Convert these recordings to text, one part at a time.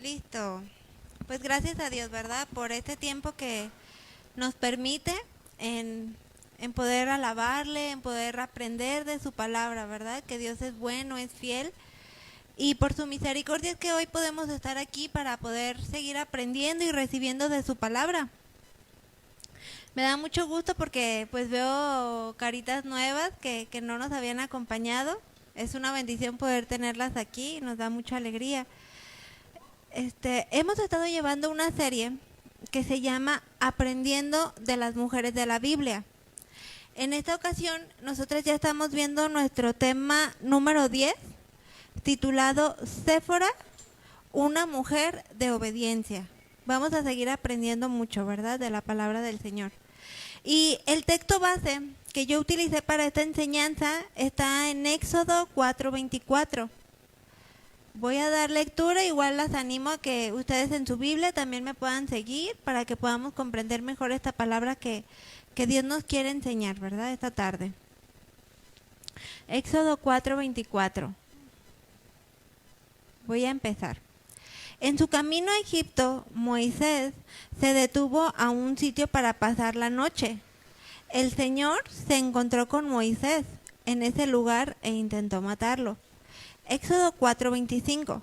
Listo. Pues gracias a Dios, ¿verdad? Por este tiempo que nos permite en poder alabarle, en poder aprender de su palabra, ¿verdad? Que Dios es bueno, es fiel. Y por su misericordia es que hoy podemos estar aquí para poder seguir aprendiendo y recibiendo de su palabra. Me da mucho gusto porque pues veo caritas nuevas que no nos habían acompañado. Es una bendición poder tenerlas aquí, nos da mucha alegría. Hemos estado llevando una serie que se llama Aprendiendo de las Mujeres de la Biblia. En esta ocasión nosotros ya estamos viendo nuestro tema número 10, titulado Séfora, una mujer de obediencia. Vamos a seguir aprendiendo mucho, ¿verdad?, de la palabra del Señor. Y el texto base que yo utilicé para esta enseñanza está en Éxodo 4:24. Voy a dar lectura, igual las animo a que ustedes en su Biblia también me puedan seguir para que podamos comprender mejor esta palabra que Dios nos quiere enseñar, ¿verdad?, esta tarde. Éxodo 4:24. Voy a empezar. En su camino a Egipto, Moisés se detuvo a un sitio para pasar la noche. El Señor se encontró con Moisés en ese lugar e intentó matarlo. Éxodo 4:25.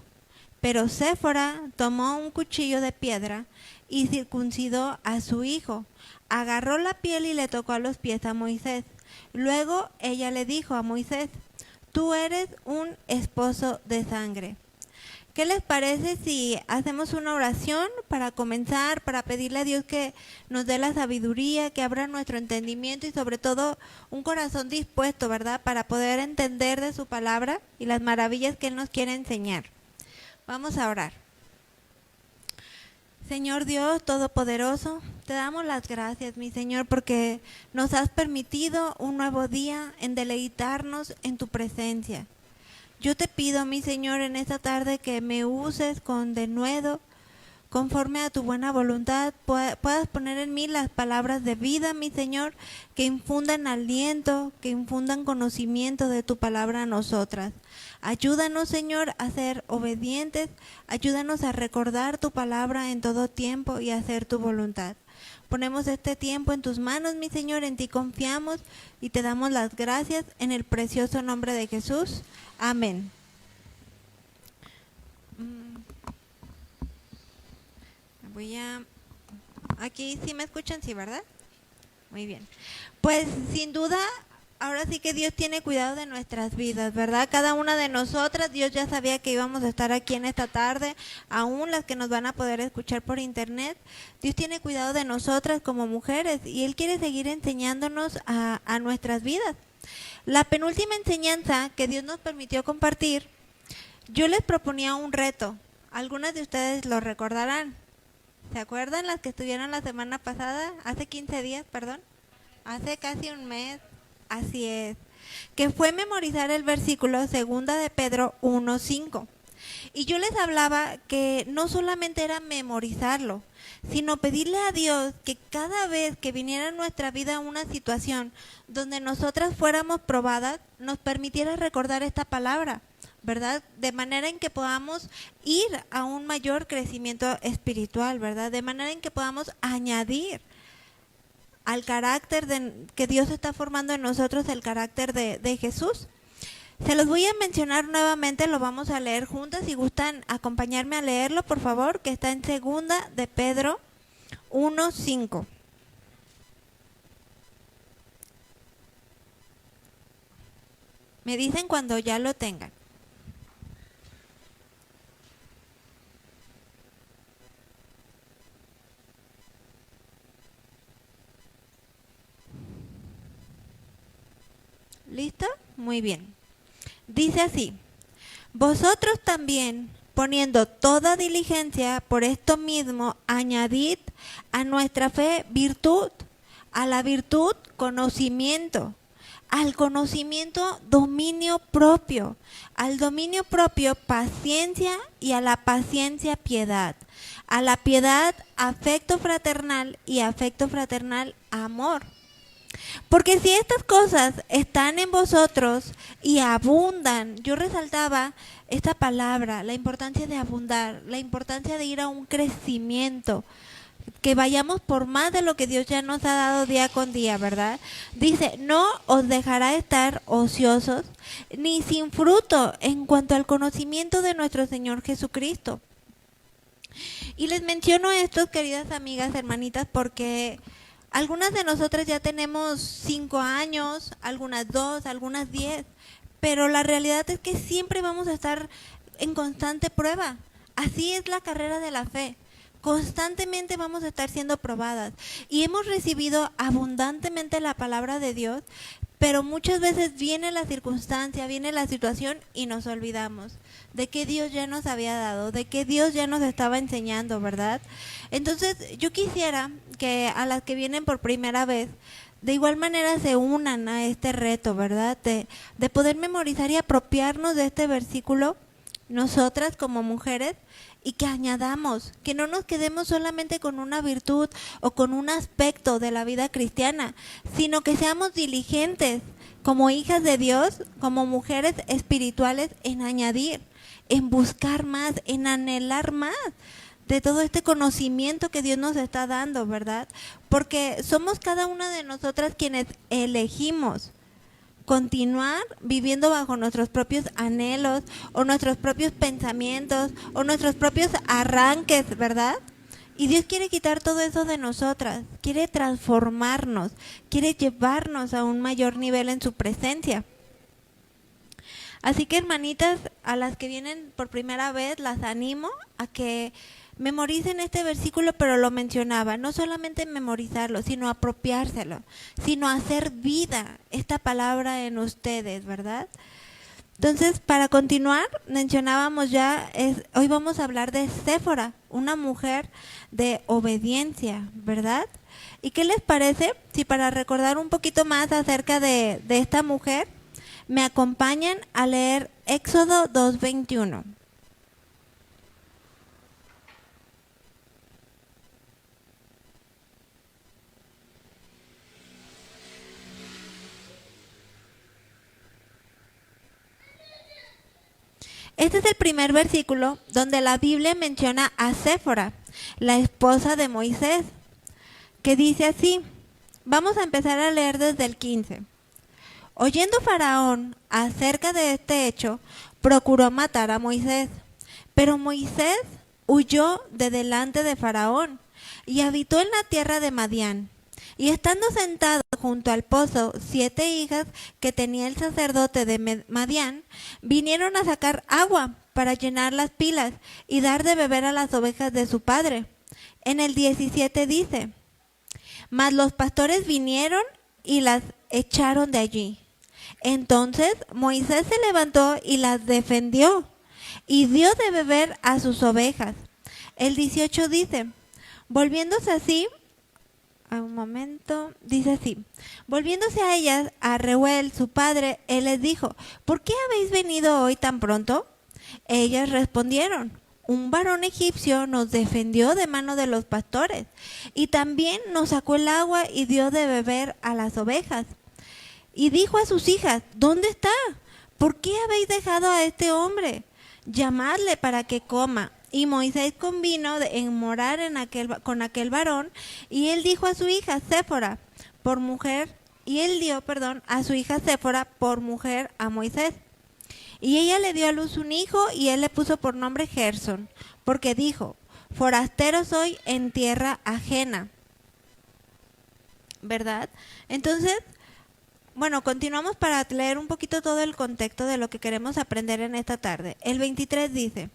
Pero Séfora tomó un cuchillo de piedra y circuncidó a su hijo. Agarró la piel y le tocó a los pies a Moisés. Luego ella le dijo a Moisés: tú eres un esposo de sangre. ¿Qué les parece si hacemos una oración para comenzar, para pedirle a Dios que nos dé la sabiduría, que abra nuestro entendimiento y sobre todo un corazón dispuesto, ¿verdad?, para poder entender de su palabra y las maravillas que Él nos quiere enseñar? Vamos a orar. Señor Dios Todopoderoso, te damos las gracias, mi Señor, porque nos has permitido un nuevo día en deleitarnos en tu presencia. Yo te pido, mi Señor, en esta tarde que me uses con denuedo, conforme a tu buena voluntad, puedas poner en mí las palabras de vida, mi Señor, que infundan aliento, que infundan conocimiento de tu palabra a nosotras. Ayúdanos, Señor, a ser obedientes, ayúdanos a recordar tu palabra en todo tiempo y a hacer tu voluntad. Ponemos este tiempo en tus manos, mi Señor, en ti confiamos y te damos las gracias en el precioso nombre de Jesús. Amén. Aquí sí me escuchan, sí, ¿verdad? Muy bien. Pues sin duda, ahora sí que Dios tiene cuidado de nuestras vidas, ¿verdad? Cada una de nosotras, Dios ya sabía que íbamos a estar aquí en esta tarde, aún las que nos van a poder escuchar por internet. Dios tiene cuidado de nosotras como mujeres y Él quiere seguir enseñándonos a nuestras vidas. La penúltima enseñanza que Dios nos permitió compartir, yo les proponía un reto. Algunas de ustedes lo recordarán. ¿Se acuerdan las que estuvieron la semana pasada? Hace 15 días, perdón. Hace casi un mes. Así es. Que fue memorizar el versículo 2 de Pedro 1:5. Y yo les hablaba que no solamente era memorizarlo, sino pedirle a Dios que cada vez que viniera en nuestra vida una situación donde nosotras fuéramos probadas, nos permitiera recordar esta palabra, ¿verdad? De manera en que podamos ir a un mayor crecimiento espiritual, ¿verdad? De manera en que podamos añadir al carácter que Dios está formando en nosotros, el carácter de Jesús. Se los voy a mencionar nuevamente, lo vamos a leer juntas. Si gustan acompañarme a leerlo, por favor, que está en 2 de Pedro 1:5. Me dicen cuando ya lo tengan. ¿Listo? Muy bien. Dice así: vosotros también, poniendo toda diligencia, por esto mismo añadid a nuestra fe virtud, a la virtud conocimiento, al conocimiento dominio propio, al dominio propio paciencia y a la paciencia piedad, a la piedad afecto fraternal y afecto fraternal amor. Porque si estas cosas están en vosotros y abundan, yo resaltaba esta palabra, la importancia de abundar, la importancia de ir a un crecimiento, que vayamos por más de lo que Dios ya nos ha dado día con día, ¿verdad? Dice, no os dejará estar ociosos ni sin fruto en cuanto al conocimiento de nuestro Señor Jesucristo. Y les menciono esto, queridas amigas, hermanitas, porque algunas de nosotras ya tenemos 5 años, algunas 2, algunas 10, pero la realidad es que siempre vamos a estar en constante prueba. Así es la carrera de la fe. Constantemente vamos a estar siendo probadas y hemos recibido abundantemente la palabra de Dios, pero muchas veces viene la circunstancia, viene la situación y nos olvidamos de que Dios ya nos había dado, de que Dios ya nos estaba enseñando, ¿verdad? Entonces yo quisiera que a las que vienen por primera vez, de igual manera se unan a este reto, ¿verdad? De poder memorizar y apropiarnos de este versículo, nosotras como mujeres, y que añadamos, que no nos quedemos solamente con una virtud o con un aspecto de la vida cristiana, sino que seamos diligentes como hijas de Dios, como mujeres espirituales, en añadir, en buscar más, en anhelar más de todo este conocimiento que Dios nos está dando, ¿verdad? Porque somos cada una de nosotras quienes elegimos continuar viviendo bajo nuestros propios anhelos o nuestros propios pensamientos o nuestros propios arranques, ¿verdad? Y Dios quiere quitar todo eso de nosotras, quiere transformarnos, quiere llevarnos a un mayor nivel en su presencia. Así que, hermanitas, a las que vienen por primera vez, las animo a que memoricen este versículo, pero lo mencionaba, no solamente memorizarlo, sino apropiárselo, sino hacer vida esta palabra en ustedes, ¿verdad? Entonces, para continuar, mencionábamos ya, hoy vamos a hablar de Séfora, una mujer de obediencia, ¿verdad? ¿Y qué les parece si para recordar un poquito más acerca de esta mujer, me acompañan a leer Éxodo 2:21? Este es el primer versículo donde la Biblia menciona a Séfora, la esposa de Moisés, que dice así. Vamos a empezar a leer desde el 15. Oyendo Faraón acerca de este hecho, procuró matar a Moisés, pero Moisés huyó de delante de Faraón y habitó en la tierra de Madián. Y estando sentado junto al pozo, 7 hijas que tenía el sacerdote de Madián vinieron a sacar agua para llenar las pilas y dar de beber a las ovejas de su padre. En el 17 dice, mas los pastores vinieron y las echaron de allí. Entonces Moisés se levantó y las defendió y dio de beber a sus ovejas. El 18 dice, volviéndose así, un momento, dice así, volviéndose a ellas, a Reuel, su padre, él les dijo, ¿por qué habéis venido hoy tan pronto? Ellas respondieron, un varón egipcio nos defendió de mano de los pastores, y también nos sacó el agua y dio de beber a las ovejas. Y dijo a sus hijas, ¿dónde está? ¿Por qué habéis dejado a este hombre? Llamadle para que coma. Y Moisés convino en morar con aquel varón, y él dijo a su hija Séfora por mujer, y él dio, a su hija Séfora por mujer a Moisés. Y ella le dio a luz un hijo, y él le puso por nombre Gersón, porque dijo, forastero soy en tierra ajena. ¿Verdad? Entonces, bueno, continuamos para leer un poquito todo el contexto de lo que queremos aprender en esta tarde. El 23 dice,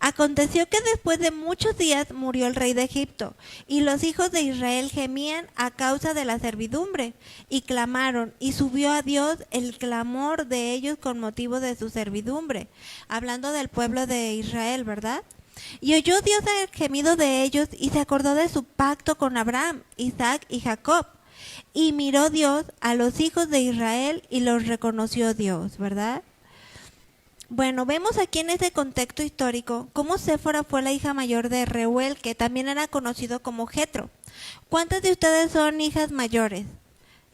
aconteció que después de muchos días murió el rey de Egipto, y los hijos de Israel gemían a causa de la servidumbre, y clamaron, y subió a Dios el clamor de ellos con motivo de su servidumbre, hablando del pueblo de Israel, ¿verdad? Y oyó Dios el gemido de ellos, y se acordó de su pacto con Abraham, Isaac y Jacob. Y miró Dios a los hijos de Israel y los reconoció Dios, ¿verdad? Bueno, vemos aquí en ese contexto histórico cómo Séfora fue la hija mayor de Reuel, que también era conocido como Jetro. ¿Cuántas de ustedes son hijas mayores?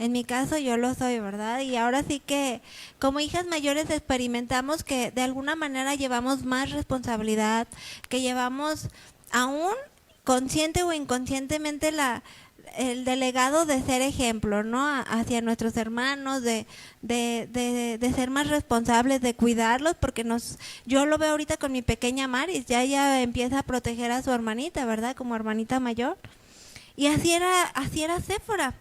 En mi caso yo lo soy, ¿verdad? Y ahora sí que como hijas mayores experimentamos que de alguna manera llevamos más responsabilidad, que llevamos aún consciente o inconscientemente el delegado de ser ejemplo, ¿no? Hacia nuestros hermanos, de ser más responsables, de cuidarlos, porque yo lo veo ahorita con mi pequeña Maris, ya ella empieza a proteger a su hermanita, ¿verdad? Como hermanita mayor. Y así era Séfora.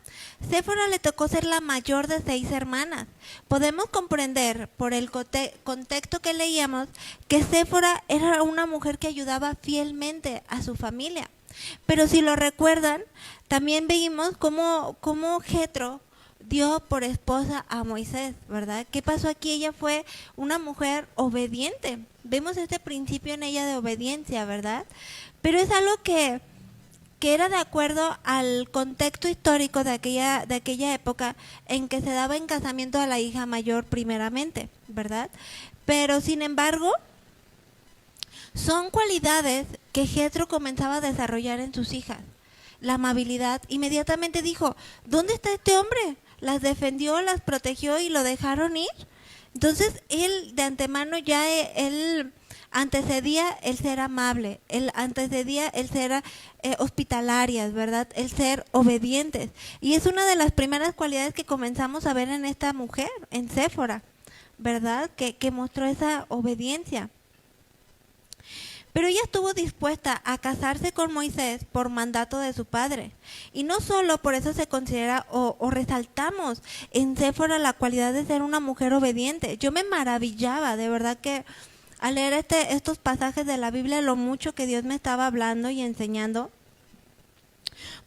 Séfora le tocó ser la mayor de 6 hermanas. Podemos comprender por el contexto que leíamos que Séfora era una mujer que ayudaba fielmente a su familia. Pero si lo recuerdan, también vimos cómo Jetro dio por esposa a Moisés, ¿verdad? ¿Qué pasó aquí? Ella fue una mujer obediente. Vemos este principio en ella de obediencia, ¿verdad? Pero es algo que era de acuerdo al contexto histórico de aquella época en que se daba en casamiento a la hija mayor primeramente, ¿verdad? Pero sin embargo, son cualidades que Jetro comenzaba a desarrollar en sus hijas. La amabilidad, inmediatamente dijo, ¿dónde está este hombre? Las defendió, las protegió y lo dejaron ir. Entonces, él de antemano ya él antecedía el ser amable, él antecedía el ser hospitalarias, ¿verdad? El ser obedientes. Y es una de las primeras cualidades que comenzamos a ver en esta mujer, en Séfora, ¿verdad? Que mostró esa obediencia. Pero ella estuvo dispuesta a casarse con Moisés por mandato de su padre. Y no solo por eso se considera o resaltamos en Séfora la cualidad de ser una mujer obediente. Yo me maravillaba, de verdad que al leer estos pasajes de la Biblia, lo mucho que Dios me estaba hablando y enseñando.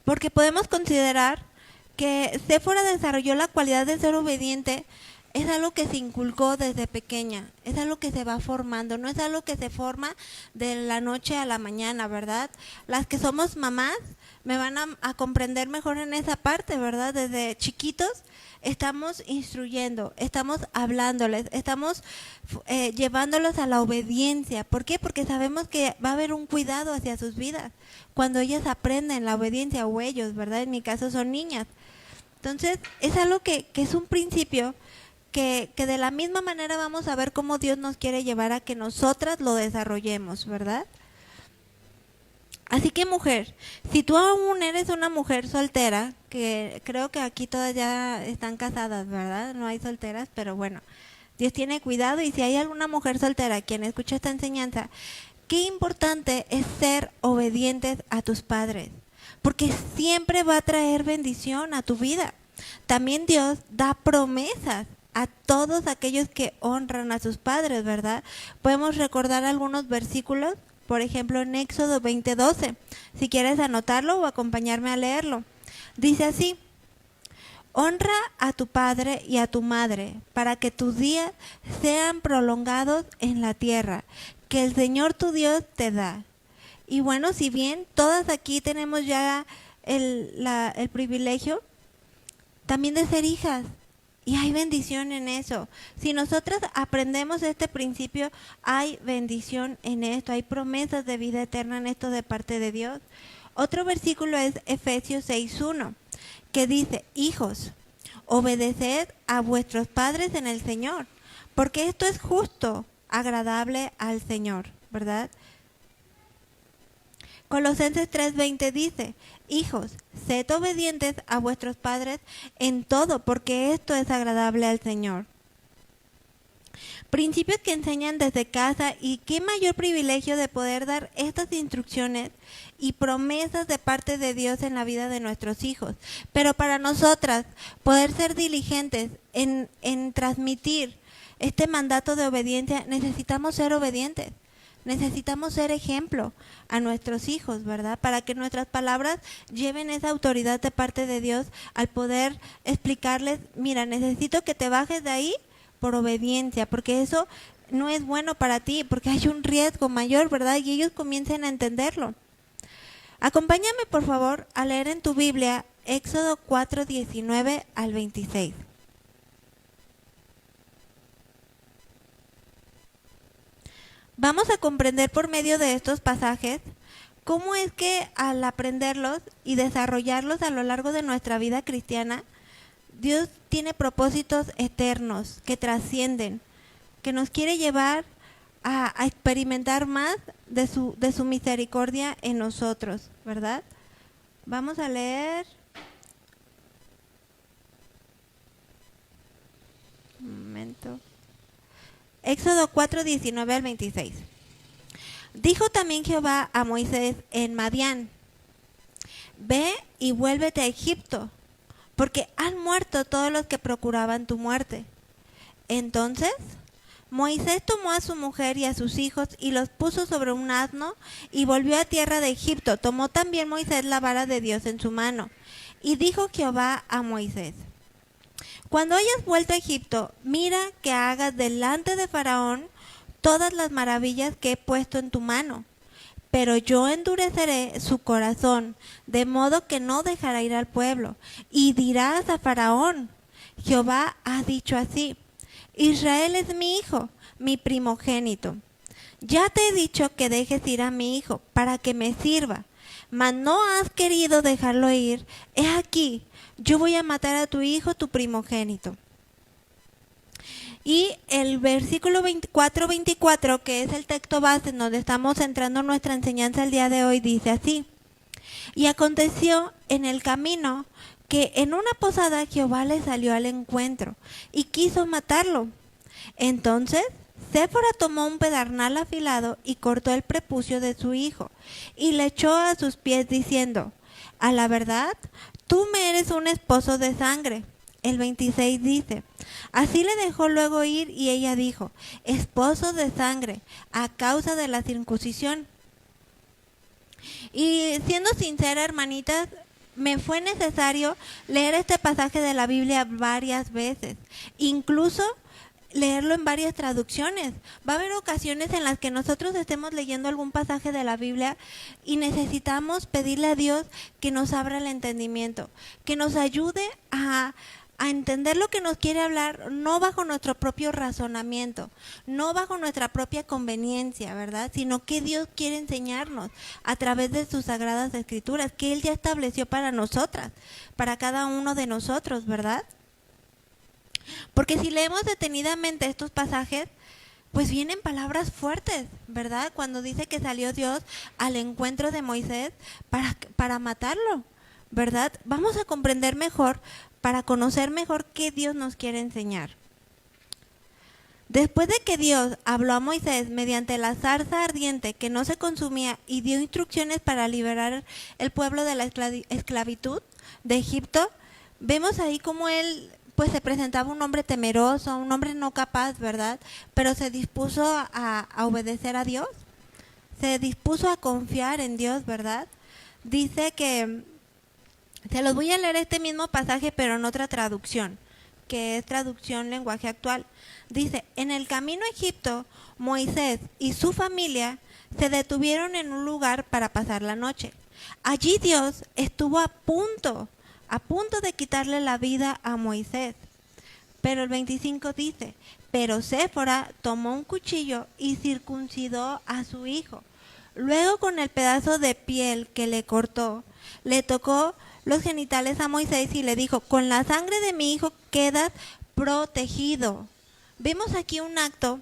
Porque podemos considerar que Séfora desarrolló la cualidad de ser obediente. Es algo que se inculcó desde pequeña, es algo que se va formando, no es algo que se forma de la noche a la mañana, ¿verdad? Las que somos mamás me van a comprender mejor en esa parte, ¿verdad? Desde chiquitos estamos instruyendo, estamos hablándoles, estamos llevándolos a la obediencia. ¿Por qué? Porque sabemos que va a haber un cuidado hacia sus vidas cuando ellas aprenden la obediencia, o ellos, ¿verdad? En mi caso son niñas. Entonces es algo que es un principio que de la misma manera vamos a ver cómo Dios nos quiere llevar a que nosotras lo desarrollemos, ¿verdad? Así que mujer, si tú aún eres una mujer soltera, que creo que aquí todas ya están casadas, ¿verdad? No hay solteras, pero bueno, Dios tiene cuidado, y si hay alguna mujer soltera quien escucha esta enseñanza, qué importante es ser obedientes a tus padres, porque siempre va a traer bendición a tu vida. También Dios da promesas a todos aquellos que honran a sus padres, ¿verdad? Podemos recordar algunos versículos, por ejemplo en Éxodo 20:12, si quieres anotarlo o acompañarme a leerlo. Dice así: honra a tu padre y a tu madre, para que tus días sean prolongados en la tierra que el Señor tu Dios te da. Y bueno, si bien todas aquí tenemos ya el privilegio también de ser hijas, y hay bendición en eso. Si nosotras aprendemos este principio, hay bendición en esto, hay promesas de vida eterna en esto de parte de Dios. Otro versículo es Efesios 6:1, que dice: hijos, obedeced a vuestros padres en el Señor, porque esto es justo, agradable al Señor, ¿verdad? Colosenses 3:20 dice: hijos, sed obedientes a vuestros padres en todo, porque esto es agradable al Señor. Principios que enseñan desde casa, y qué mayor privilegio de poder dar estas instrucciones y promesas de parte de Dios en la vida de nuestros hijos. Pero para nosotras, poder ser diligentes en transmitir este mandato de obediencia, necesitamos ser obedientes. Necesitamos ser ejemplo a nuestros hijos, ¿verdad? Para que nuestras palabras lleven esa autoridad de parte de Dios al poder explicarles: mira, necesito que te bajes de ahí por obediencia, porque eso no es bueno para ti, porque hay un riesgo mayor, ¿verdad? Y ellos comiencen a entenderlo. Acompáñame, por favor, a leer en tu Biblia Éxodo 4:19 al 26. Vamos a comprender por medio de estos pasajes cómo es que al aprenderlos y desarrollarlos a lo largo de nuestra vida cristiana, Dios tiene propósitos eternos que trascienden, que nos quiere llevar a experimentar más de su misericordia en nosotros, ¿verdad? Vamos a leer. Un momento. Éxodo 4, 19 al 26. Dijo también Jehová a Moisés en Madián: ve y vuélvete a Egipto, porque han muerto todos los que procuraban tu muerte. Entonces Moisés tomó a su mujer y a sus hijos y los puso sobre un asno y volvió a tierra de Egipto. Tomó también Moisés la vara de Dios en su mano. Y dijo Jehová a Moisés: cuando hayas vuelto a Egipto, mira que hagas delante de Faraón todas las maravillas que he puesto en tu mano. Pero yo endureceré su corazón, de modo que no dejará ir al pueblo. Y dirás a Faraón: Jehová ha dicho así: Israel es mi hijo, mi primogénito. Ya te he dicho que dejes ir a mi hijo para que me sirva, mas no has querido dejarlo ir. He aquí, yo voy a matar a tu hijo, tu primogénito. Y el versículo 24, que es el texto base en donde estamos centrando nuestra enseñanza el día de hoy, dice así: y aconteció en el camino que en una posada Jehová le salió al encuentro y quiso matarlo. Entonces Séfora tomó un pedernal afilado y cortó el prepucio de su hijo y le echó a sus pies diciendo: a la verdad, tú me eres un esposo de sangre. El 26 dice: así le dejó luego ir y ella dijo: esposo de sangre, a causa de la circuncisión. Y siendo sincera, hermanitas, me fue necesario leer este pasaje de la Biblia varias veces, incluso leerlo en varias traducciones. Va a haber ocasiones en las que nosotros estemos leyendo algún pasaje de la Biblia y necesitamos pedirle a Dios que nos abra el entendimiento, que nos ayude a entender lo que nos quiere hablar, no bajo nuestro propio razonamiento, no bajo nuestra propia conveniencia, ¿verdad? Sino que Dios quiere enseñarnos a través de sus sagradas escrituras, que Él ya estableció para nosotras, para cada uno de nosotros, ¿verdad? Porque si leemos detenidamente estos pasajes, pues vienen palabras fuertes, ¿verdad? Cuando dice que salió Dios al encuentro de Moisés para matarlo, ¿verdad? Vamos a comprender mejor, para conocer mejor qué Dios nos quiere enseñar. Después de que Dios habló a Moisés mediante la zarza ardiente que no se consumía y dio instrucciones para liberar el pueblo de la esclavitud de Egipto, vemos ahí cómo él pues se presentaba un hombre temeroso, un hombre no capaz, ¿verdad? Pero se dispuso a obedecer a Dios, se dispuso a confiar en Dios, ¿verdad? Dice que, se los voy a leer este mismo pasaje pero en otra traducción, que es traducción lenguaje actual. Dice: en el camino a Egipto, Moisés y su familia se detuvieron en un lugar para pasar la noche. Allí Dios estuvo a punto de quitarle la vida a Moisés. Pero el 25 dice: pero Séfora tomó un cuchillo y circuncidó a su hijo. Luego, con el pedazo de piel que le cortó, le tocó los genitales a Moisés y le dijo: con la sangre de mi hijo quedas protegido. Vemos aquí un acto,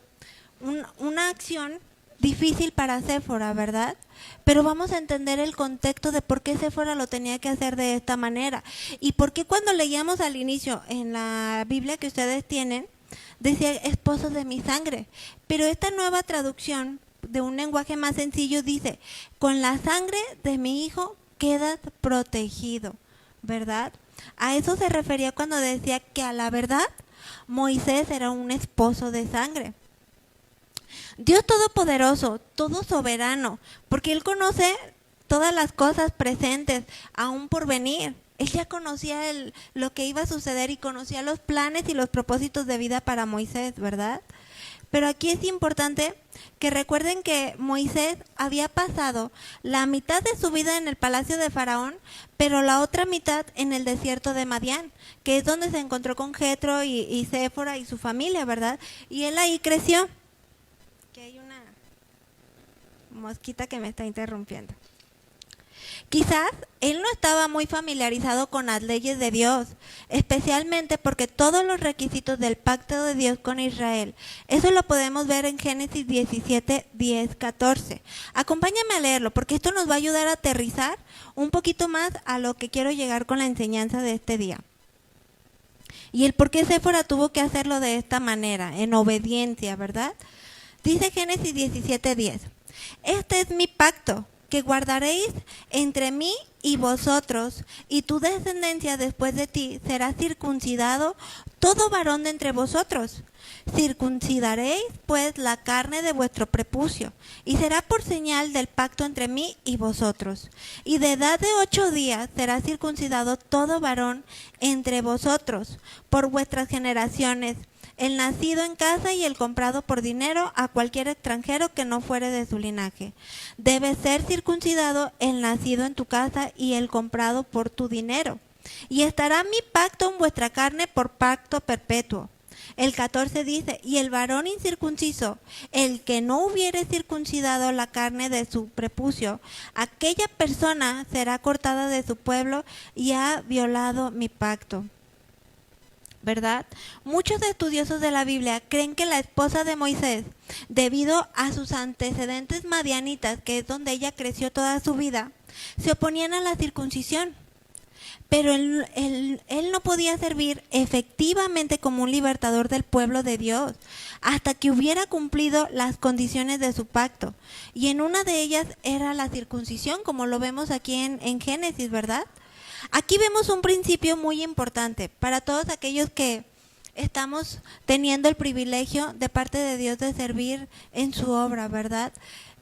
una acción difícil para Séfora, ¿verdad? Pero vamos a entender el contexto de por qué Séfora lo tenía que hacer de esta manera. Y por qué cuando leíamos al inicio en la Biblia que ustedes tienen, decía esposo de mi sangre. Pero esta nueva traducción de un lenguaje más sencillo dice: con la sangre de mi hijo quedas protegido, ¿verdad? A eso se refería cuando decía que a la verdad Moisés era un esposo de sangre. Dios todopoderoso, todo soberano, porque Él conoce todas las cosas presentes, aún por venir. Él ya conocía lo que iba a suceder y conocía los planes y los propósitos de vida para Moisés, ¿verdad? Pero aquí es importante que recuerden que Moisés había pasado la mitad de su vida en el palacio de Faraón, pero la otra mitad en el desierto de Madián, que es donde se encontró con Jetro y Séfora y su familia, ¿verdad? Y él ahí creció. Que hay una mosquita que me está interrumpiendo. Quizás él no estaba muy familiarizado con las leyes de Dios, especialmente porque todos los requisitos del pacto de Dios con Israel, eso lo podemos ver en Génesis 17, 10, 14. Acompáñame a leerlo porque esto nos va a ayudar a aterrizar un poquito más a lo que quiero llegar con la enseñanza de este día. Y el por qué Séfora tuvo que hacerlo de esta manera, en obediencia, ¿verdad? Dice Génesis 17, 10. Este es mi pacto que guardaréis entre mí y vosotros, y tu descendencia después de ti será circuncidado todo varón de entre vosotros. Circuncidaréis pues la carne de vuestro prepucio, y será por señal del pacto entre mí y vosotros. Y de edad de 8 días será circuncidado todo varón entre vosotros, por vuestras generaciones, el nacido en casa y el comprado por dinero a cualquier extranjero que no fuere de su linaje. Debe ser circuncidado el nacido en tu casa y el comprado por tu dinero. Y estará mi pacto en vuestra carne por pacto perpetuo. El 14 dice, y el varón incircunciso, el que no hubiere circuncidado la carne de su prepucio, aquella persona será cortada de su pueblo y ha violado mi pacto. ¿Verdad? Muchos estudiosos de la Biblia creen que la esposa de Moisés, debido a sus antecedentes madianitas, que es donde ella creció toda su vida, se oponían a la circuncisión. Pero él no podía servir efectivamente como un libertador del pueblo de Dios hasta que hubiera cumplido las condiciones de su pacto. Y en una de ellas era la circuncisión, como lo vemos aquí en Génesis, ¿verdad? Aquí vemos un principio muy importante para todos aquellos que estamos teniendo el privilegio de parte de Dios de servir en su obra, ¿verdad?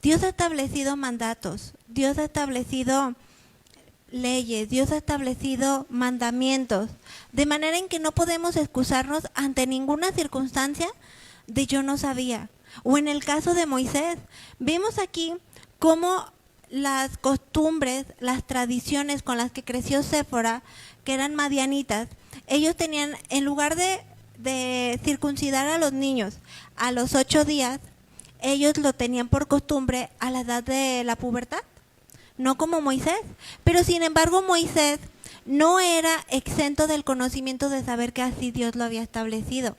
Dios ha establecido mandatos, Dios ha establecido leyes, Dios ha establecido mandamientos, de manera en que no podemos excusarnos ante ninguna circunstancia de yo no sabía. O en el caso de Moisés, vemos aquí cómo las costumbres, las tradiciones con las que creció Séfora, que eran madianitas, ellos tenían, en lugar de circuncidar a los niños a los 8 días, ellos lo tenían por costumbre a la edad de la pubertad, no como Moisés. Pero sin embargo Moisés no era exento del conocimiento de saber que así Dios lo había establecido.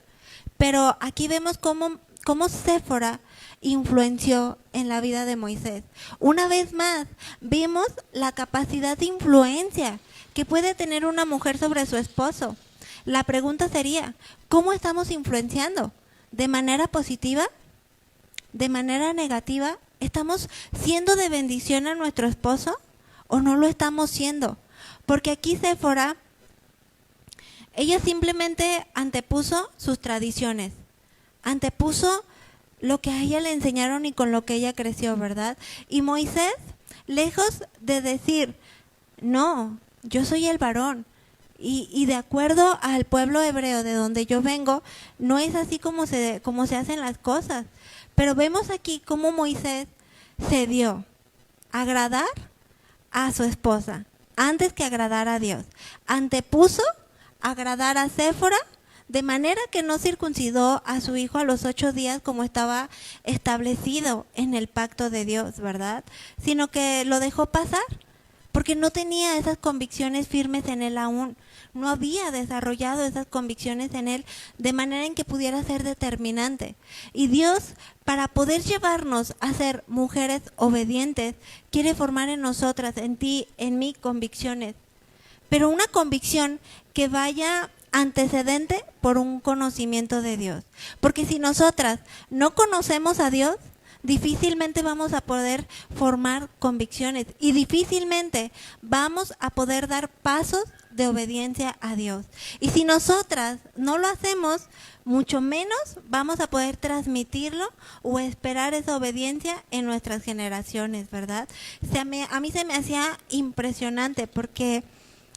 Pero aquí vemos cómo Séfora influenció en la vida de Moisés. Una vez más, vimos la capacidad de influencia que puede tener una mujer sobre su esposo. La pregunta sería, ¿cómo estamos influenciando? ¿De manera positiva? ¿De manera negativa? ¿Estamos siendo de bendición a nuestro esposo o no lo estamos siendo? Porque aquí Séfora, ella simplemente antepuso sus tradiciones, antepuso lo que a ella le enseñaron y con lo que ella creció, ¿verdad? Y Moisés, lejos de decir, no, yo soy el varón, y de acuerdo al pueblo hebreo de donde yo vengo, no es así como se hacen las cosas. Pero vemos aquí cómo Moisés se dio a agradar a su esposa antes que agradar a Dios. Antepuso agradar a Séfora, de manera que no circuncidó a su hijo a los 8 días como estaba establecido en el pacto de Dios, ¿verdad? Sino que lo dejó pasar porque no tenía esas convicciones firmes en él aún. No había desarrollado esas convicciones en él de manera en que pudiera ser determinante. Y Dios, para poder llevarnos a ser mujeres obedientes, quiere formar en nosotras, en ti, en mí, convicciones. Pero una convicción que vaya antecedente por un conocimiento de Dios. Porque si nosotras no conocemos a Dios, difícilmente vamos a poder formar convicciones y difícilmente vamos a poder dar pasos de obediencia a Dios. Y si nosotras no lo hacemos, mucho menos vamos a poder transmitirlo o esperar esa obediencia en nuestras generaciones, ¿verdad? A mí se me hacía impresionante porque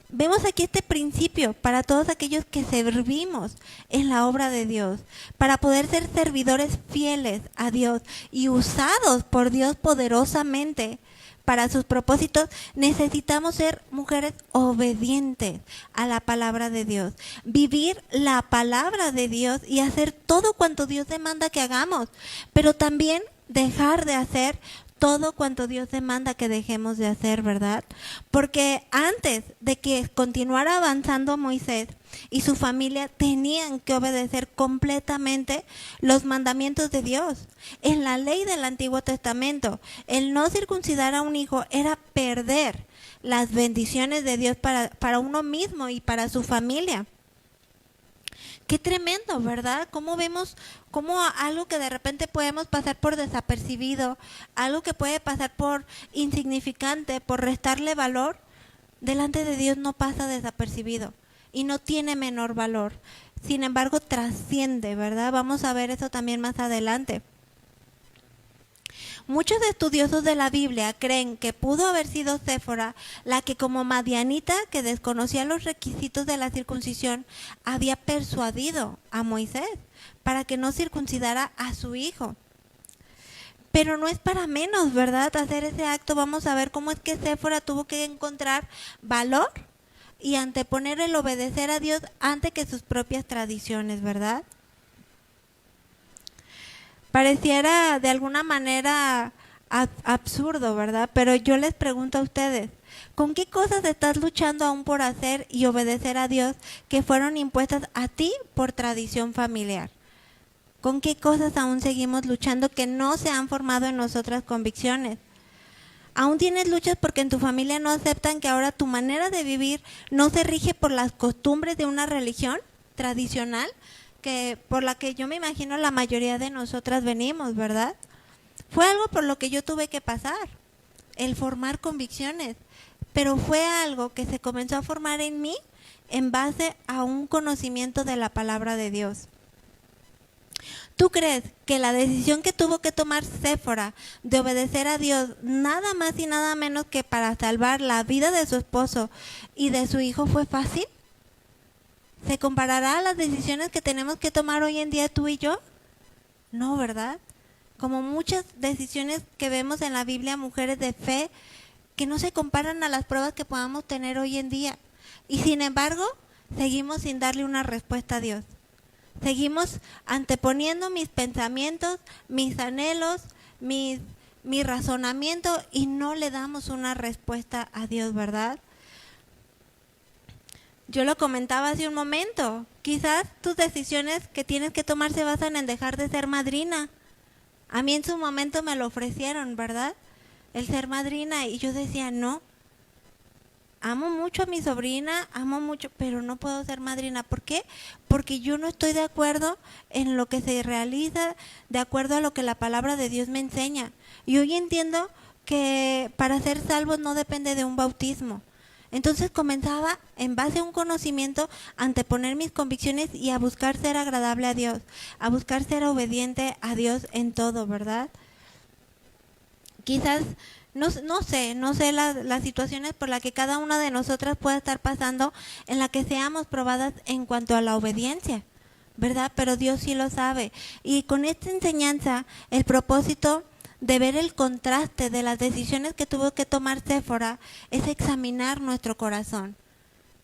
vemos aquí este principio para todos aquellos que servimos en la obra de Dios, para poder ser servidores fieles a Dios y usados por Dios poderosamente para sus propósitos. Necesitamos ser mujeres obedientes a la palabra de Dios, vivir la palabra de Dios y hacer todo cuanto Dios demanda que hagamos, pero también dejar de hacer todo cuanto Dios demanda que dejemos de hacer, ¿verdad? Porque antes de que continuara avanzando Moisés y su familia, tenían que obedecer completamente los mandamientos de Dios. En la ley del Antiguo Testamento, el no circuncidar a un hijo era perder las bendiciones de Dios para uno mismo y para su familia. Qué tremendo, ¿verdad? Cómo vemos cómo algo que de repente podemos pasar por desapercibido, algo que puede pasar por insignificante, por restarle valor, delante de Dios no pasa desapercibido y no tiene menor valor. Sin embargo, trasciende, ¿verdad? Vamos a ver eso también más adelante. Muchos estudiosos de la Biblia creen que pudo haber sido Séfora la que, como madianita que desconocía los requisitos de la circuncisión, había persuadido a Moisés para que no circuncidara a su hijo. Pero no es para menos, ¿verdad?, hacer ese acto. Vamos a ver cómo es que Séfora tuvo que encontrar valor y anteponer el obedecer a Dios antes que sus propias tradiciones, ¿verdad? Pareciera de alguna manera absurdo, ¿verdad? Pero yo les pregunto a ustedes, ¿con qué cosas estás luchando aún por hacer y obedecer a Dios que fueron impuestas a ti por tradición familiar? ¿Con qué cosas aún seguimos luchando que no se han formado en nosotras convicciones? ¿Aún tienes luchas porque en tu familia no aceptan que ahora tu manera de vivir no se rige por las costumbres de una religión tradicional? Que por la que yo me imagino la mayoría de nosotras venimos, ¿verdad? Fue algo por lo que yo tuve que pasar, el formar convicciones, pero fue algo que se comenzó a formar en mí en base a un conocimiento de la palabra de Dios. ¿Tú crees que la decisión que tuvo que tomar Séfora de obedecer a Dios nada más y nada menos que para salvar la vida de su esposo y de su hijo fue fácil? ¿Se comparará a las decisiones que tenemos que tomar hoy en día tú y yo? No, ¿verdad? Como muchas decisiones que vemos en la Biblia, mujeres de fe, que no se comparan a las pruebas que podamos tener hoy en día. Y sin embargo, seguimos sin darle una respuesta a Dios. Seguimos anteponiendo mis pensamientos, mis anhelos, mi razonamiento y no le damos una respuesta a Dios, ¿verdad? Yo lo comentaba hace un momento, quizás tus decisiones que tienes que tomar se basan en dejar de ser madrina. A mí en su momento me lo ofrecieron, ¿verdad? El ser madrina y yo decía, no, amo mucho a mi sobrina, amo mucho, pero no puedo ser madrina. ¿Por qué? Porque yo no estoy de acuerdo en lo que se realiza, de acuerdo a lo que la palabra de Dios me enseña. Y hoy entiendo que para ser salvos no depende de un bautismo. Entonces comenzaba, en base a un conocimiento, a anteponer mis convicciones y a buscar ser agradable a Dios, a buscar ser obediente a Dios en todo, ¿verdad? Quizás, no sé las situaciones por las que cada una de nosotras pueda estar pasando en la que seamos probadas en cuanto a la obediencia, ¿verdad? Pero Dios sí lo sabe. Y con esta enseñanza, el propósito de ver el contraste de las decisiones que tuvo que tomar Séfora es examinar nuestro corazón.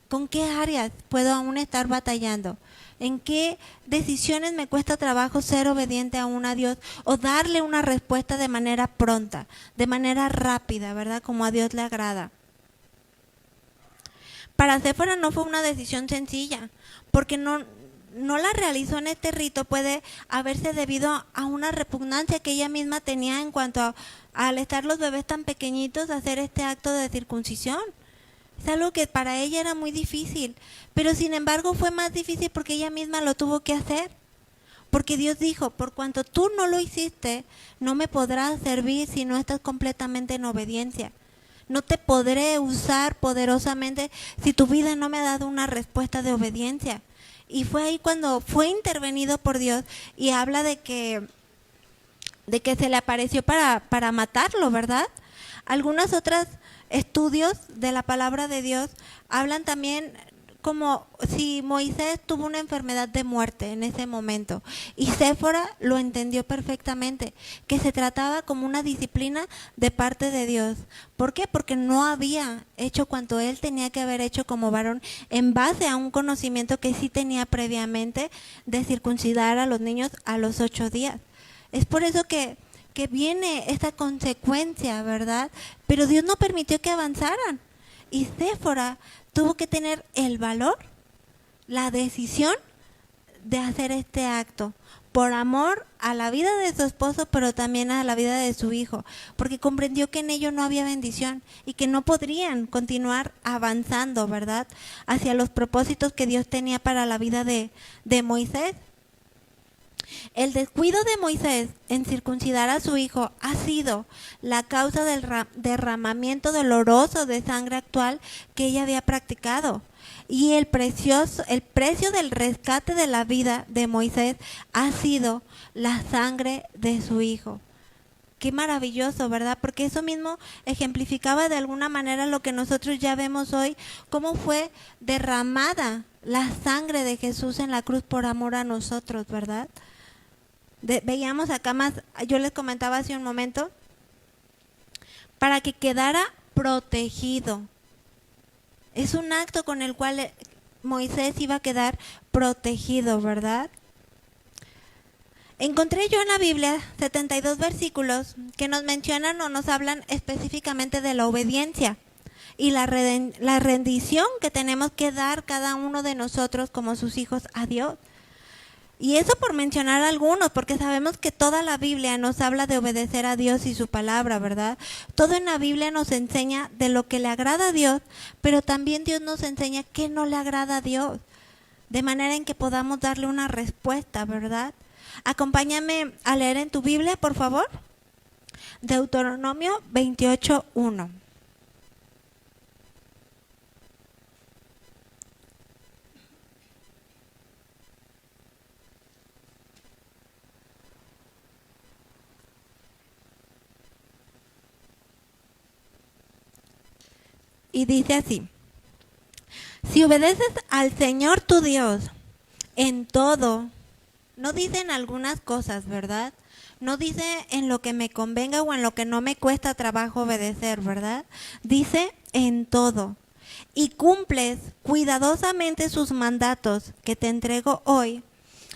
¿Con qué áreas puedo aún estar batallando? ¿En qué decisiones me cuesta trabajo ser obediente aún a Dios o darle una respuesta de manera pronta, de manera rápida, ¿verdad? Como a Dios le agrada. Para Séfora no fue una decisión sencilla, porque no la realizó en este rito, puede haberse debido a una repugnancia que ella misma tenía en cuanto a, al estar los bebés tan pequeñitos, hacer este acto de circuncisión. Es algo que para ella era muy difícil, pero sin embargo fue más difícil porque ella misma lo tuvo que hacer. Porque Dios dijo, por cuanto tú no lo hiciste, no me podrás servir si no estás completamente en obediencia. No te podré usar poderosamente si tu vida no me ha dado una respuesta de obediencia. Y fue ahí cuando fue intervenido por Dios y habla de que se le apareció para matarlo, ¿verdad? Algunos otros estudios de la palabra de Dios hablan también como si Moisés tuvo una enfermedad de muerte en ese momento. Y Séfora lo entendió perfectamente, que se trataba como una disciplina de parte de Dios. ¿Por qué? Porque no había hecho cuanto él tenía que haber hecho como varón en base a un conocimiento que sí tenía previamente de circuncidar a los niños a los 8 días. Es por eso que que viene esta consecuencia, ¿verdad? Pero Dios no permitió que avanzaran. Y Séfora tuvo que tener el valor, la decisión de hacer este acto por amor a la vida de su esposo, pero también a la vida de su hijo, porque comprendió que en ello no había bendición y que no podrían continuar avanzando, ¿verdad?, hacia los propósitos que Dios tenía para la vida de Moisés. El descuido de Moisés en circuncidar a su hijo ha sido la causa del derramamiento doloroso de sangre actual que ella había practicado. Y el precio del rescate de la vida de Moisés ha sido la sangre de su hijo. Qué maravilloso, ¿verdad? Porque eso mismo ejemplificaba de alguna manera lo que nosotros ya vemos hoy, cómo fue derramada la sangre de Jesús en la cruz por amor a nosotros, ¿verdad? Veíamos acá más, yo les comentaba hace un momento, para que quedara protegido. Es un acto con el cual Moisés iba a quedar protegido, ¿verdad? Encontré yo en la Biblia 72 versículos que nos mencionan o nos hablan específicamente de la obediencia y la rendición que tenemos que dar cada uno de nosotros como sus hijos a Dios. Y eso por mencionar algunos, porque sabemos que toda la Biblia nos habla de obedecer a Dios y su palabra, ¿verdad? Todo en la Biblia nos enseña de lo que le agrada a Dios, pero también Dios nos enseña qué no le agrada a Dios, de manera en que podamos darle una respuesta, ¿verdad? Acompáñame a leer en tu Biblia, por favor, Deuteronomio 28:1. Y dice así: si obedeces al Señor tu Dios en todo, no dice en algunas cosas, ¿verdad? No dice en lo que me convenga o en lo que no me cuesta trabajo obedecer, ¿verdad? Dice en todo. Y cumples cuidadosamente sus mandatos que te entrego hoy,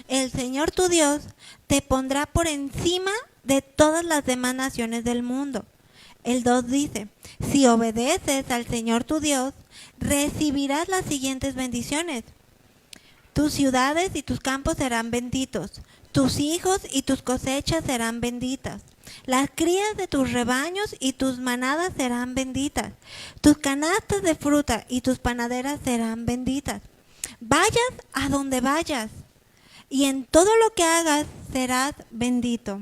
el Señor tu Dios te pondrá por encima de todas las demás naciones del mundo. El 2 dice: si obedeces al Señor tu Dios, recibirás las siguientes bendiciones. Tus ciudades y tus campos serán benditos. Tus hijos y tus cosechas serán benditas. Las crías de tus rebaños y tus manadas serán benditas. Tus canastas de fruta y tus panaderas serán benditas. Vayas a donde vayas, y en todo lo que hagas serás bendito.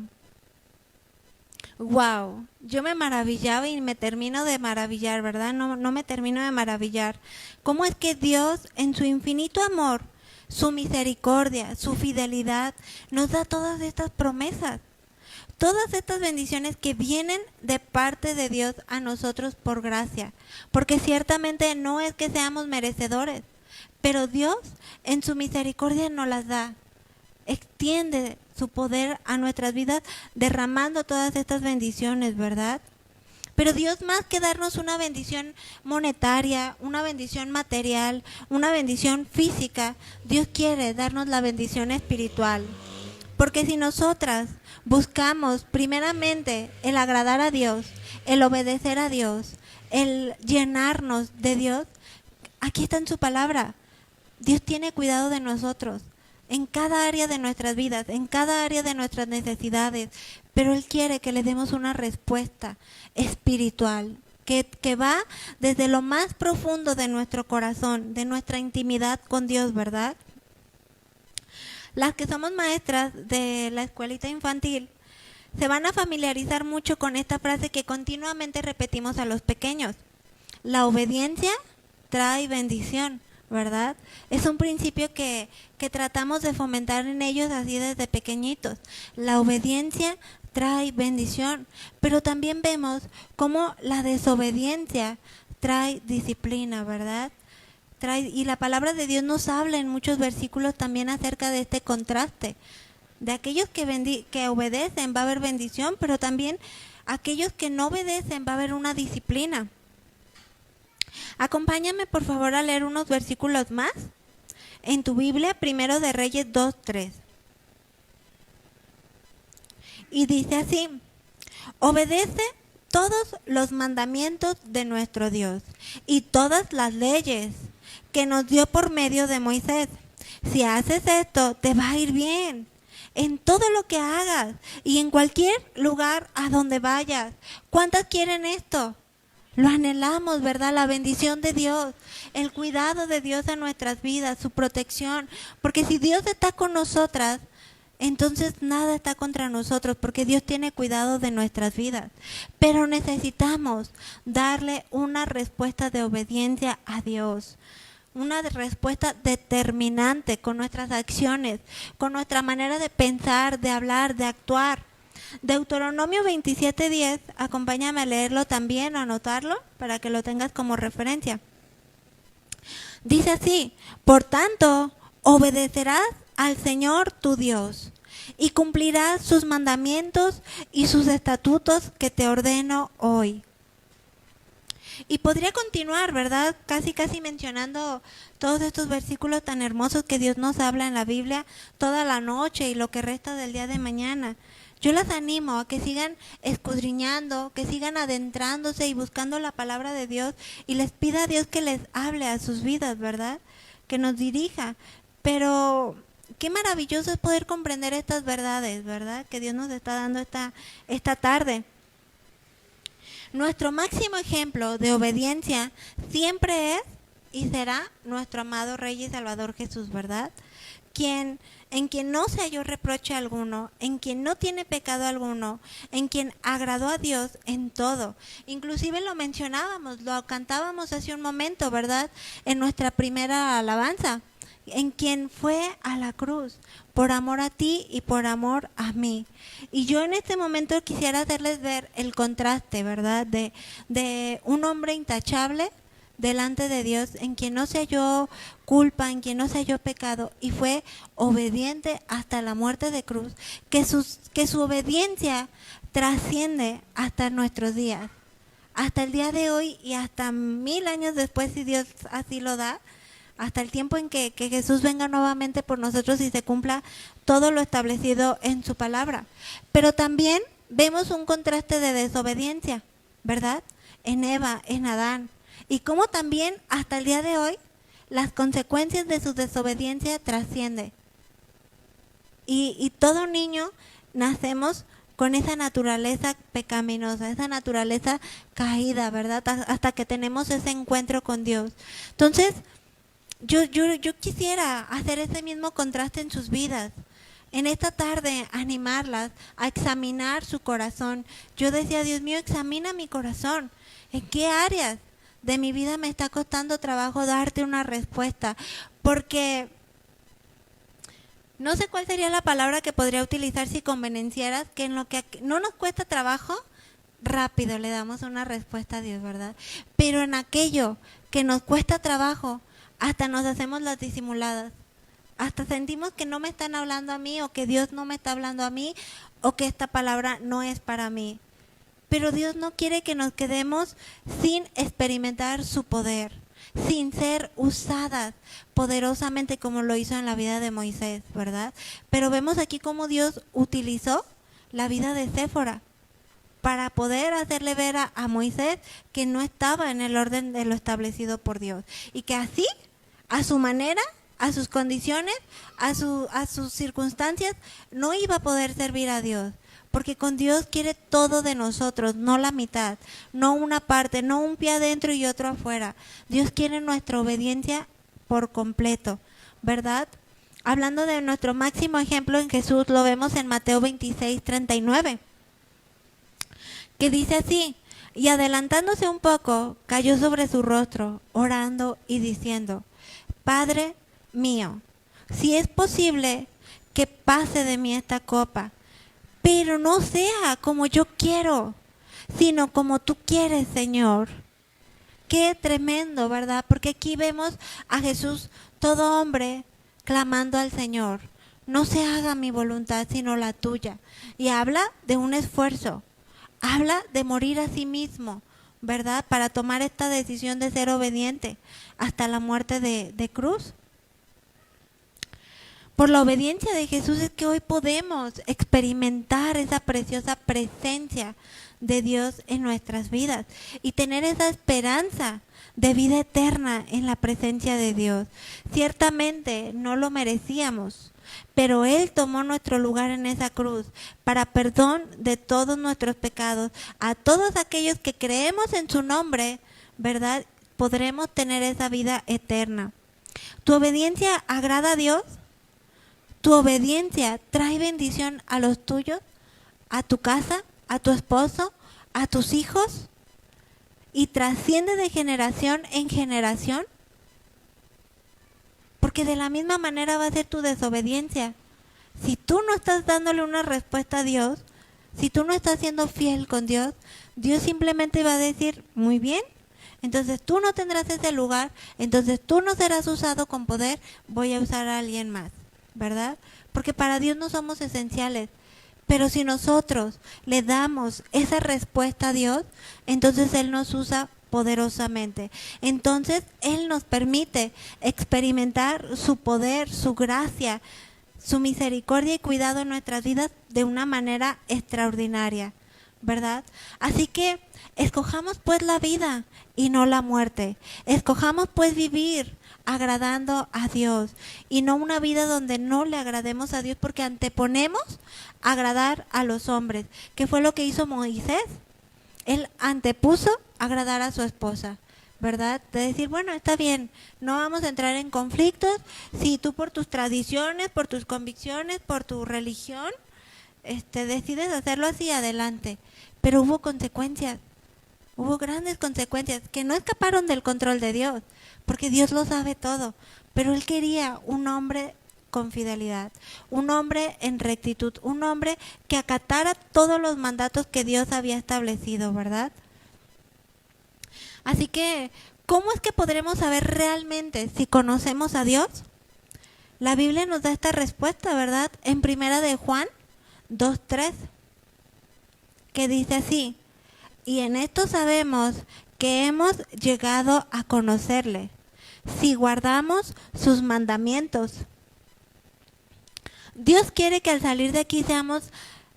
Wow, yo me maravillaba y me termino de maravillar, ¿verdad? No me termino de maravillar. ¿Cómo es que Dios, en su infinito amor, su misericordia, su fidelidad, nos da todas estas promesas? Todas estas bendiciones que vienen de parte de Dios a nosotros por gracia. Porque ciertamente no es que seamos merecedores, pero Dios en su misericordia nos las da. Extiende su poder a nuestras vidas derramando todas estas bendiciones, ¿verdad? Pero Dios, más que darnos una bendición monetaria, una bendición material, una bendición física, Dios quiere darnos la bendición espiritual. Porque si nosotras buscamos primeramente el agradar a Dios, el obedecer a Dios, el llenarnos de Dios, aquí está en su palabra. Dios tiene cuidado de nosotros en cada área de nuestras vidas, en cada área de nuestras necesidades, pero Él quiere que le demos una respuesta espiritual, que va desde lo más profundo de nuestro corazón, de nuestra intimidad con Dios, ¿verdad? Las que somos maestras de la escuelita infantil se van a familiarizar mucho con esta frase que continuamente repetimos a los pequeños: la obediencia trae bendición, ¿verdad? Es un principio que tratamos de fomentar en ellos así desde pequeñitos. La obediencia trae bendición, pero también vemos cómo la desobediencia trae disciplina, ¿verdad? Y la palabra de Dios nos habla en muchos versículos también acerca de este contraste. De aquellos que obedecen va a haber bendición, pero también aquellos que no obedecen va a haber una disciplina. Acompáñame por favor a leer unos versículos más en tu Biblia, Primero de Reyes 2:3. Y dice así: Obedece todos los mandamientos de nuestro Dios y todas las leyes que nos dio por medio de Moisés. Si haces esto, te va a ir bien en todo lo que hagas y en cualquier lugar a donde vayas. ¿Cuántas quieren esto? Lo anhelamos, ¿verdad? La bendición de Dios, el cuidado de Dios en nuestras vidas, su protección. Porque si Dios está con nosotras, entonces nada está contra nosotros, porque Dios tiene cuidado de nuestras vidas. Pero necesitamos darle una respuesta de obediencia a Dios. Una respuesta determinante con nuestras acciones, con nuestra manera de pensar, de hablar, de actuar. Deuteronomio 27:10, acompáñame a leerlo también, a anotarlo, para que lo tengas como referencia. Dice así: por tanto, obedecerás al Señor tu Dios y cumplirás sus mandamientos y sus estatutos que te ordeno hoy. Y podría continuar, ¿verdad? Casi mencionando todos estos versículos tan hermosos que Dios nos habla en la Biblia toda la noche y lo que resta del día de mañana. Yo las animo a que sigan escudriñando, que sigan adentrándose y buscando la palabra de Dios, y les pida a Dios que les hable a sus vidas, ¿verdad? Que nos dirija. Pero qué maravilloso es poder comprender estas verdades, ¿verdad? Que Dios nos está dando esta tarde. Nuestro máximo ejemplo de obediencia siempre es y será nuestro amado Rey y Salvador Jesús, ¿verdad? En quien no se halló reproche alguno, en quien no tiene pecado alguno, en quien agradó a Dios en todo. Inclusive lo mencionábamos, lo cantábamos hace un momento, ¿verdad? En nuestra primera alabanza. En quien fue a la cruz por amor a ti y por amor a mí. Y yo en este momento quisiera hacerles ver el contraste, ¿verdad? De un hombre intachable delante de Dios, en quien no se halló culpa, en quien no se halló pecado, y fue obediente hasta la muerte de cruz, que su obediencia trasciende hasta nuestros días, hasta el día de hoy y hasta 1000 años después, si Dios así lo da, hasta el tiempo en que Jesús venga nuevamente por nosotros y se cumpla todo lo establecido en su palabra. Pero también vemos un contraste de desobediencia, ¿verdad? En Eva, en Adán. Y cómo también hasta el día de hoy las consecuencias de su desobediencia trascienden. Y todo niño nacemos con esa naturaleza pecaminosa, esa naturaleza caída, ¿verdad? Hasta que tenemos ese encuentro con Dios. Entonces, yo quisiera hacer ese mismo contraste en sus vidas. En esta tarde, animarlas a examinar su corazón. Yo decía, Dios mío, examina mi corazón. ¿En qué áreas de mi vida me está costando trabajo darte una respuesta? Porque no sé cuál sería la palabra que podría utilizar si conveniencieras que en lo que no nos cuesta trabajo, rápido le damos una respuesta a Dios, ¿verdad? Pero en aquello que nos cuesta trabajo, hasta nos hacemos las disimuladas. Hasta sentimos que no me están hablando a mí, o que Dios no me está hablando a mí, o que esta palabra no es para mí. Pero Dios no quiere que nos quedemos sin experimentar su poder, sin ser usadas poderosamente como lo hizo en la vida de Moisés, ¿verdad? Pero vemos aquí cómo Dios utilizó la vida de Séfora para poder hacerle ver a Moisés que no estaba en el orden de lo establecido por Dios. Y que así, a su manera, a sus condiciones, a sus circunstancias, no iba a poder servir a Dios. Porque con Dios quiere todo de nosotros, no la mitad, no una parte, no un pie adentro y otro afuera. Dios quiere nuestra obediencia por completo, ¿verdad? Hablando de nuestro máximo ejemplo en Jesús, lo vemos en Mateo 26:39, que dice así: y adelantándose un poco, cayó sobre su rostro, orando y diciendo: Padre mío, si es posible que pase de mí esta copa, pero no sea como yo quiero, sino como tú quieres, Señor. Qué tremendo, ¿verdad? Porque aquí vemos a Jesús, todo hombre, clamando al Señor: no se haga mi voluntad, sino la tuya. Y habla de un esfuerzo, habla de morir a sí mismo, ¿verdad? Para tomar esta decisión de ser obediente hasta la muerte de cruz. Por la obediencia de Jesús es que hoy podemos experimentar esa preciosa presencia de Dios en nuestras vidas y tener esa esperanza de vida eterna en la presencia de Dios. Ciertamente no lo merecíamos, pero Él tomó nuestro lugar en esa cruz para perdón de todos nuestros pecados. A todos aquellos que creemos en su nombre, ¿verdad?, podremos tener esa vida eterna. ¿Tu obediencia agrada a Dios? ¿Tu obediencia trae bendición a los tuyos, a tu casa, a tu esposo, a tus hijos? ¿Y trasciende de generación en generación? Porque de la misma manera va a ser tu desobediencia. Si tú no estás dándole una respuesta a Dios, si tú no estás siendo fiel con Dios, Dios simplemente va a decir, muy bien, entonces tú no tendrás ese lugar, entonces tú no serás usado con poder, voy a usar a alguien más, ¿verdad? Porque para Dios no somos esenciales. Pero si nosotros le damos esa respuesta a Dios, entonces Él nos usa poderosamente. Entonces Él nos permite experimentar su poder, su gracia, su misericordia y cuidado en nuestras vidas de una manera extraordinaria, ¿verdad? Así que escojamos pues la vida y no la muerte. Escojamos pues vivir agradando a Dios y no una vida donde no le agrademos a Dios, porque anteponemos agradar a los hombres, que fue lo que hizo Moisés. Él antepuso agradar a su esposa, ¿verdad? De decir, bueno, está bien, no vamos a entrar en conflictos, si tú por tus tradiciones, por tus convicciones, por tu religión, decides hacerlo así, adelante. Pero hubo consecuencias, hubo grandes consecuencias que no escaparon del control de Dios, porque Dios lo sabe todo, pero Él quería un hombre con fidelidad, un hombre en rectitud, un hombre que acatara todos los mandatos que Dios había establecido, ¿verdad? Así que, ¿cómo es que podremos saber realmente si conocemos a Dios? La Biblia nos da esta respuesta, ¿verdad? En Primera de Juan 2:3, que dice así, y en esto sabemos que hemos llegado a conocerle, si guardamos sus mandamientos. Dios quiere que al salir de aquí seamos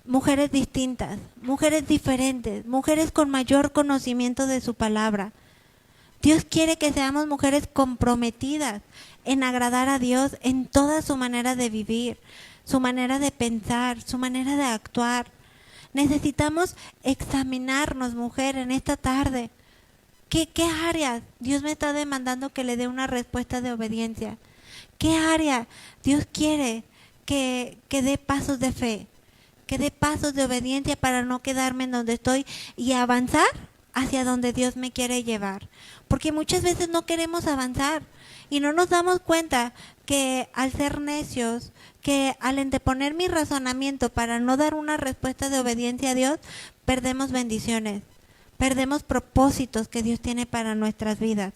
mujeres distintas, mujeres diferentes, mujeres con mayor conocimiento de su palabra. Dios quiere que seamos mujeres comprometidas en agradar a Dios en toda su manera de vivir, su manera de pensar, su manera de actuar. Necesitamos examinarnos, mujer, en esta tarde. ¿Qué áreas Dios me está demandando que le dé una respuesta de obediencia? ¿Qué área Dios quiere que dé pasos de fe, que dé pasos de obediencia para no quedarme en donde estoy y avanzar hacia donde Dios me quiere llevar? Porque muchas veces no queremos avanzar y no nos damos cuenta que al ser necios, que al anteponer mi razonamiento para no dar una respuesta de obediencia a Dios, perdemos bendiciones, perdemos propósitos que Dios tiene para nuestras vidas.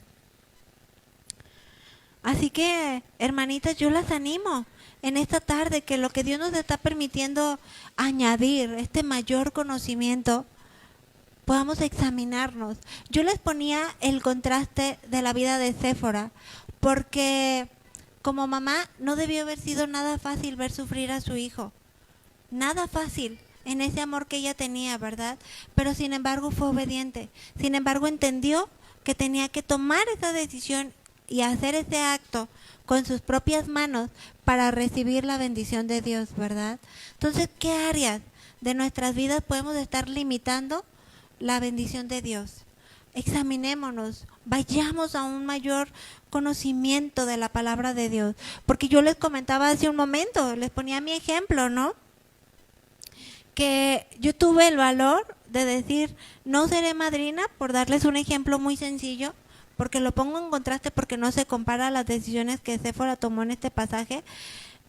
Así que, hermanitas, yo las animo en esta tarde que lo que Dios nos está permitiendo añadir, este mayor conocimiento, podamos examinarnos. Yo les ponía el contraste de la vida de Séfora, porque como mamá no debió haber sido nada fácil ver sufrir a su hijo. Nada fácil en ese amor que ella tenía, ¿verdad? Pero sin embargo fue obediente. Sin embargo entendió que tenía que tomar esa decisión y hacer ese acto con sus propias manos para recibir la bendición de Dios, ¿verdad? Entonces, ¿qué áreas de nuestras vidas podemos estar limitando la bendición de Dios? Examinémonos, vayamos a un mayor conocimiento de la palabra de Dios. Porque yo les comentaba hace un momento, les ponía mi ejemplo, ¿no? Que yo tuve el valor de decir, no seré madrina, por darles un ejemplo muy sencillo, porque lo pongo en contraste porque no se compara a las decisiones que Séfora tomó en este pasaje,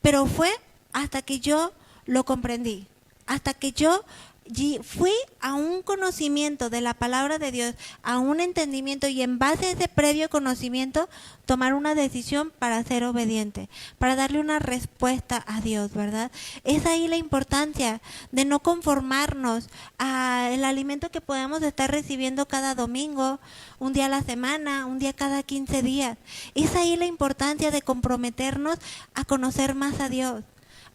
pero fue hasta que yo lo comprendí, hasta que yo Y fui a un conocimiento de la palabra de Dios, a un entendimiento, y en base a ese previo conocimiento tomar una decisión para ser obediente, para darle una respuesta a Dios, ¿verdad? Es ahí la importancia de no conformarnos al alimento que podemos estar recibiendo cada domingo, un día a la semana, un día cada 15 días. Es ahí la importancia de comprometernos a conocer más a Dios,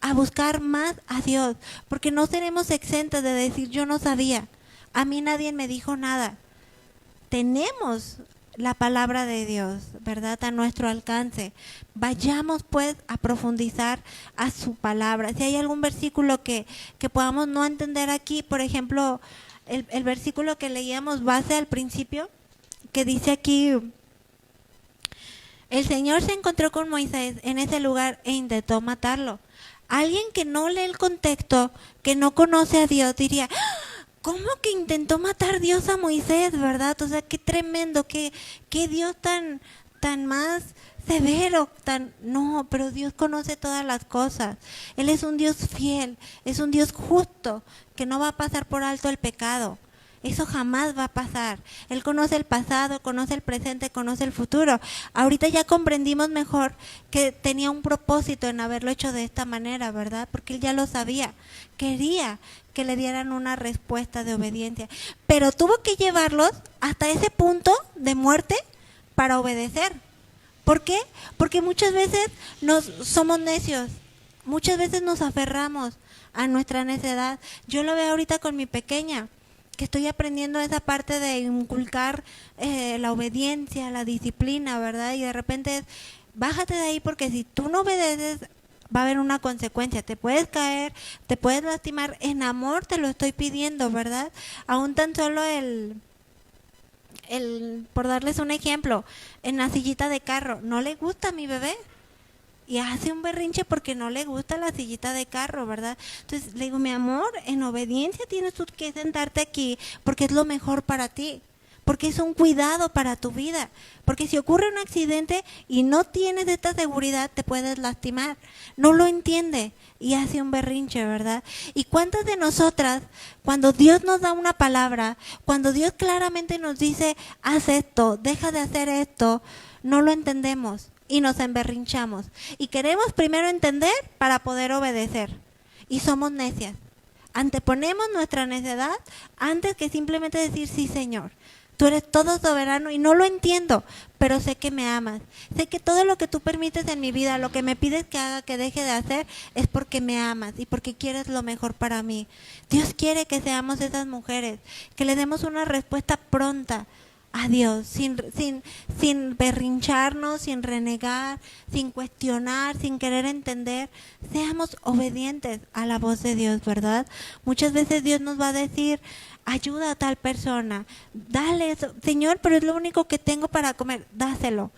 a buscar más a Dios, porque no seremos exentos de decir yo no sabía, a mí nadie me dijo nada. Tenemos la palabra de Dios, ¿verdad?, a nuestro alcance. Vayamos pues a profundizar a su palabra. Si hay algún versículo que podamos no entender aquí, por ejemplo, el versículo que leíamos base al principio, que dice aquí: el Señor se encontró con Moisés en ese lugar e intentó matarlo. Alguien que no lee el contexto, que no conoce a Dios, diría: ¿cómo que intentó matar Dios a Moisés, verdad? O sea, qué tremendo, qué Dios tan más severo, no, pero Dios conoce todas las cosas. Él es un Dios fiel, es un Dios justo, que no va a pasar por alto el pecado. Eso jamás va a pasar. Él conoce el pasado, conoce el presente, conoce el futuro. Ahorita ya comprendimos mejor que tenía un propósito en haberlo hecho de esta manera, ¿verdad? Porque él ya lo sabía. Quería que le dieran una respuesta de obediencia. Pero tuvo que llevarlos hasta ese punto de muerte para obedecer. ¿Por qué? Porque muchas veces somos necios. Muchas veces nos aferramos a nuestra necedad. Yo lo veo ahorita con mi pequeña, que estoy aprendiendo esa parte de inculcar la obediencia, la disciplina, ¿verdad? Y de repente bájate de ahí, porque si tú no obedeces va a haber una consecuencia, te puedes caer, te puedes lastimar. En amor te lo estoy pidiendo, ¿verdad? Aún tan solo por darles un ejemplo, en la sillita de carro, no le gusta a mi bebé y hace un berrinche porque no le gusta la sillita de carro, ¿verdad? Entonces le digo: mi amor, en obediencia tienes tú que sentarte aquí, porque es lo mejor para ti, porque es un cuidado para tu vida, porque si ocurre un accidente y no tienes esta seguridad, te puedes lastimar. No lo entiende y hace un berrinche, ¿verdad? ¿Y cuántas de nosotras, cuando Dios nos da una palabra, cuando Dios claramente nos dice: haz esto, deja de hacer esto, no lo entendemos y nos emberrinchamos? Y queremos primero entender para poder obedecer. Y somos necias. Anteponemos nuestra necedad antes que simplemente decir: sí, Señor, tú eres todo soberano y no lo entiendo, pero sé que me amas. Sé que todo lo que tú permites en mi vida, lo que me pides que haga, que deje de hacer, es porque me amas y porque quieres lo mejor para mí. Dios quiere que seamos esas mujeres, que le demos una respuesta pronta a Dios, sin berrincharnos, sin renegar, sin cuestionar, sin querer entender. Seamos obedientes a la voz de Dios, ¿verdad? Muchas veces Dios nos va a decir: ayuda a tal persona, dale eso. Señor, pero es lo único que tengo para comer, dáselo.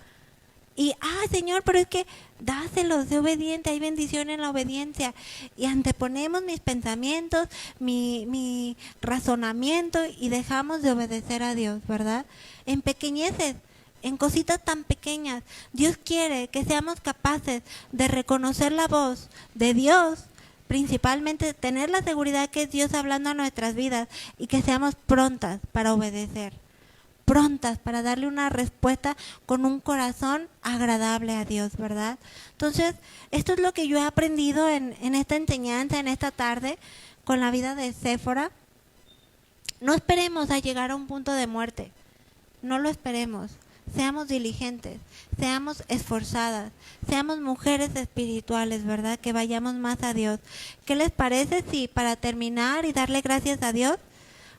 Y, Señor, pero es que dáselo, sé obediente, hay bendición en la obediencia. Y anteponemos mis pensamientos, mi razonamiento, y dejamos de obedecer a Dios, ¿verdad? En pequeñeces, en cositas tan pequeñas. Dios quiere que seamos capaces de reconocer la voz de Dios, principalmente tener la seguridad que es Dios hablando a nuestras vidas, y que seamos prontas para obedecer, prontas para darle una respuesta con un corazón agradable a Dios, ¿verdad? Entonces, esto es lo que yo he aprendido en esta enseñanza, en esta tarde, con la vida de Séfora. No esperemos a llegar a un punto de muerte, no lo esperemos. Seamos diligentes, seamos esforzadas, seamos mujeres espirituales, ¿verdad? Que vayamos más a Dios. ¿Qué les parece si, para terminar y darle gracias a Dios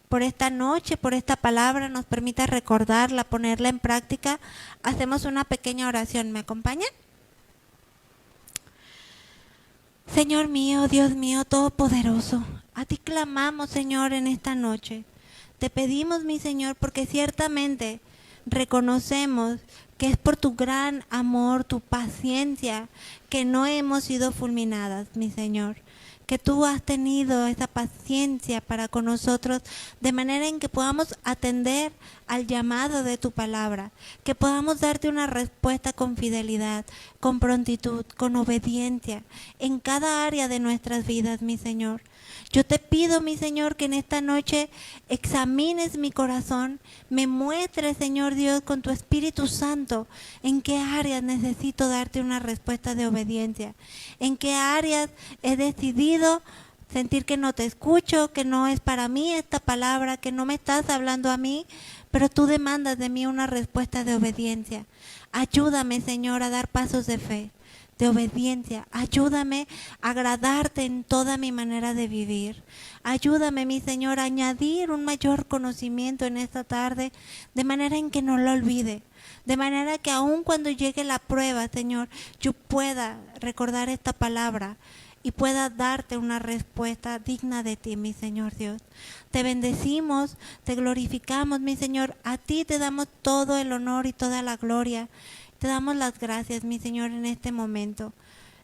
por esta noche, por esta palabra, nos permite recordarla, ponerla en práctica, hacemos una pequeña oración? ¿Me acompañan? Señor mío, Dios mío todopoderoso, a ti clamamos, Señor, en esta noche. Te pedimos, mi Señor, porque ciertamente reconocemos que es por tu gran amor, tu paciencia, que no hemos sido fulminadas, mi Señor. que tú has tenido esa paciencia para con nosotros, de manera en que podamos atender al llamado de tu palabra, que podamos darte una respuesta con fidelidad, con prontitud, con obediencia, en cada área de nuestras vidas, mi Señor. Yo te pido, mi Señor, que en esta noche examines mi corazón, me muestres, Señor Dios, con tu Espíritu Santo, en qué áreas necesito darte una respuesta de obediencia, en qué áreas he decidido sentir que no te escucho, que no es para mí esta palabra, que no me estás hablando a mí, pero tú demandas de mí una respuesta de obediencia. Ayúdame, Señor, a dar pasos de fe, de obediencia. Ayúdame a agradarte en toda mi manera de vivir. Ayúdame, mi Señor, a añadir un mayor conocimiento en esta tarde, de manera en que no lo olvide. De manera que aun cuando llegue la prueba, Señor, yo pueda recordar esta palabra y pueda darte una respuesta digna de ti, mi Señor Dios. Te bendecimos, te glorificamos, mi Señor. A ti te damos todo el honor y toda la gloria. Te damos las gracias, mi Señor, en este momento.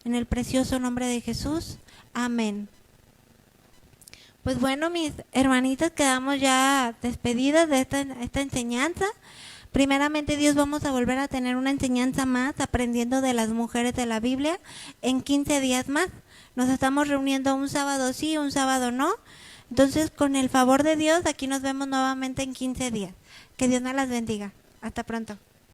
En el precioso nombre de Jesús. Amén. Pues bueno, mis hermanitas, quedamos ya despedidas de esta enseñanza. Primeramente, Dios, vamos a volver a tener una enseñanza más, aprendiendo de las mujeres de la Biblia, en 15 días más. Nos estamos reuniendo un sábado sí, un sábado no. Entonces, con el favor de Dios, aquí nos vemos nuevamente en 15 días. Que Dios nos las bendiga. Hasta pronto.